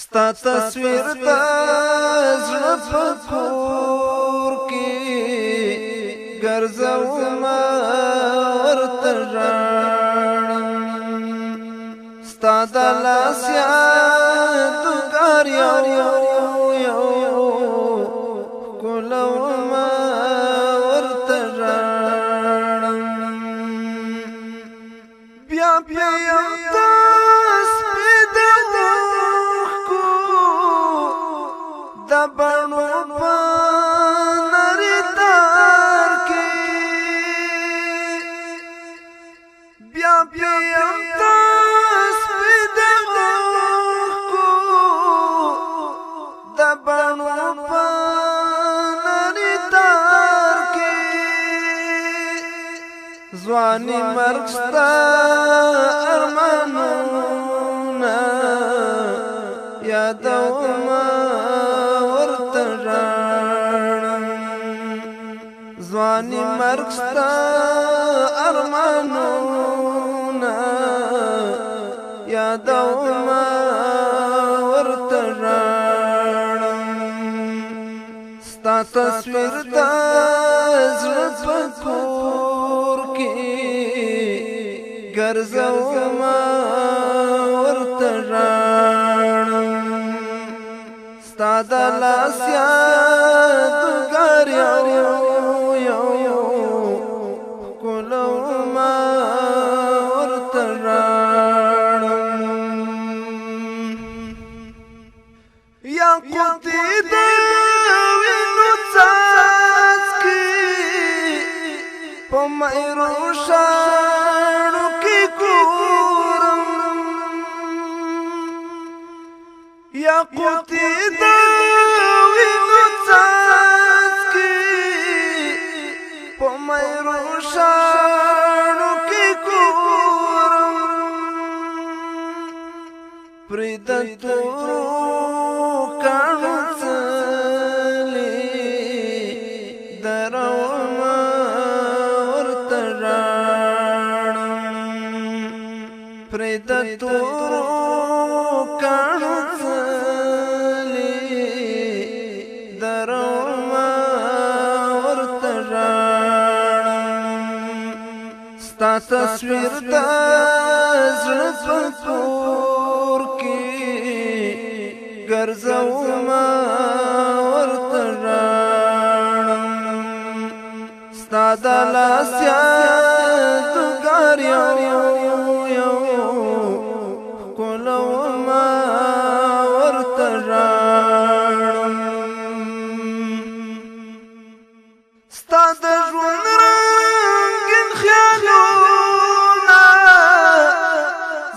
ستا تصویر د زړه په کور کې ګرځوم ورته ژاړم ستا د لاس یادګار یو ښکلوم ورته ژاړم بیا یم د بڼو په نري تار کې بیا یم تسبیح د اوښکو د بڼو په نري تار کې ځواني مرګ ستا ارمانونه یادوم ځواني مرګ ستا ارمانونه یادوم ورته ژاړم ستا تصویر د زړه په کور کې ګرځوم ورته ژاړم ستا د لاس یادګار ښکلوم ورته ژاړم یاقوتې د وینو څاڅکي په مایرو شاړو کې ګورم یاقوتې د وینو څاڅکي په مایرو شاړو کې ګورم پرې د تورو کاڼو څلې دروم ورته ژاړم پرې د تورو کاڼو څلې دروم ورته ژاړم ستا تصویر د زړه په کور کې ګرځوم ورته ژاړم ستا د لاس یادګار ښکلوم ورته ژاړم ستا د ژوند رنګین خیالونه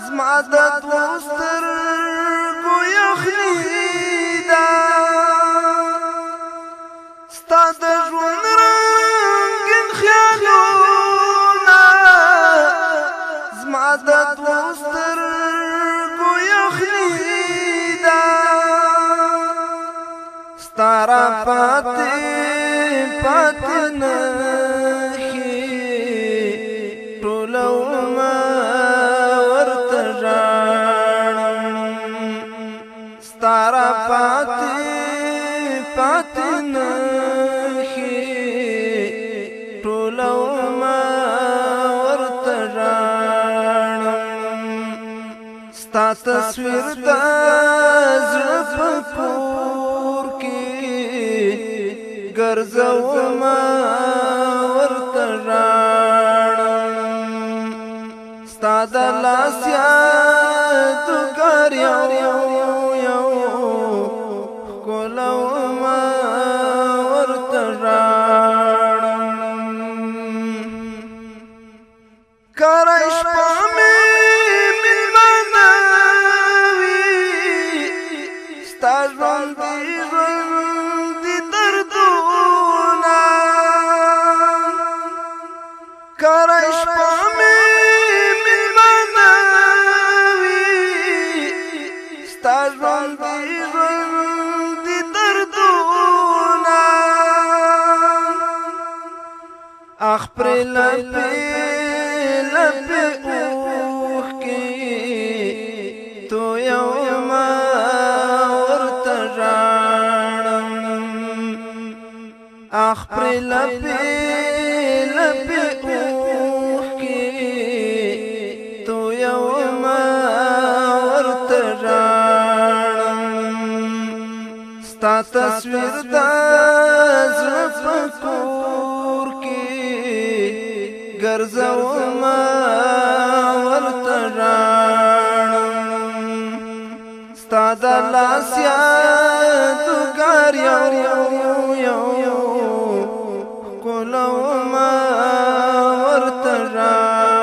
زما د دوو سترګو یخني ده ستا د ژوند رنګین خیالونه زما د دوو سترګو یخني ده ستا را پاتې نښې ټولوم ورته ژاړم ستا را پاتې نښې ټولوم ورته ژاړم ستا تصویر د زړه په کور کې ګرځوم ورته ژاړم ستا د لاس یادګار ښکلوم ورته ژاړم کره شپه مې مېلمانه وي ستا ژوندي دردونه کره شپه مې مېلمانه وي ستا ژوندي دردونه اخ پرې لپې اوښکې تو یوما اخپر لپی لپی اوخ کی تو یوم ورترانم ستا تصویر دا زړه په کور کی ګرځوم ورترانم ستا د لاس یادګار یو کولوم ورترانم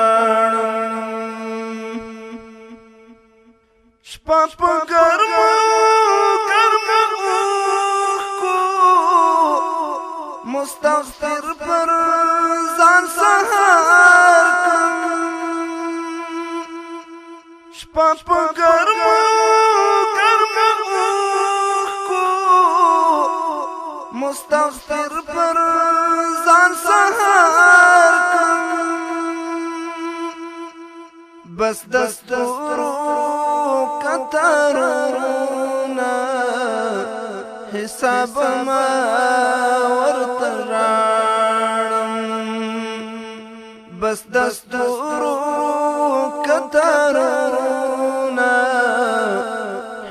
شپه په ګرمو مستغفر پر ځان سهار کړم شپه په ګرمو مستغفر پر ځان سهار کړم بس دستورو کتارونه حساب ما ورترانم بس دستورو کتارونه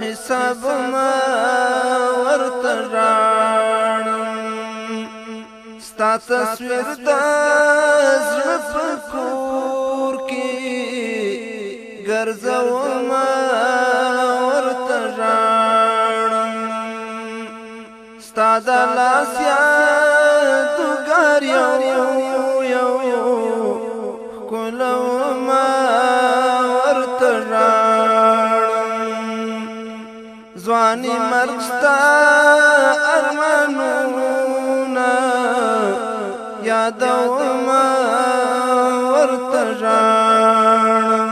حساب ما ورترانم ستا تصویر دا زړه په کور کې ګرځوم ورترانم ستا د لاس یادګار یو کولوم ورترانم ځواني مرګ ستا ارمانونه یادوم ورترانم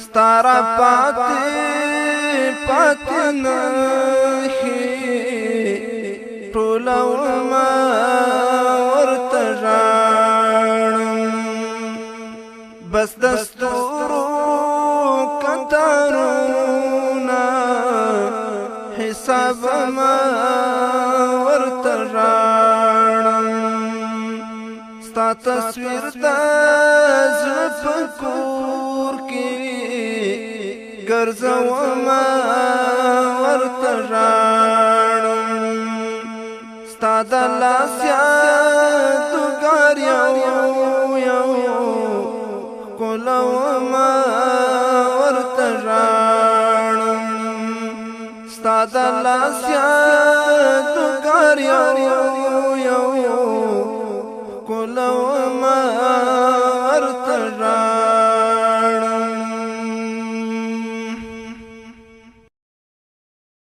ستا را پاتې نښې ټولوم ورترانم بس دستورو کتارونه حساب ما ورترانم ستا تصویر دا زړه په کور کې ګرځوم ورترانم ستا د لاس یادګار یو کولوم ورترانم ستا د لاس یادګار یو کولوم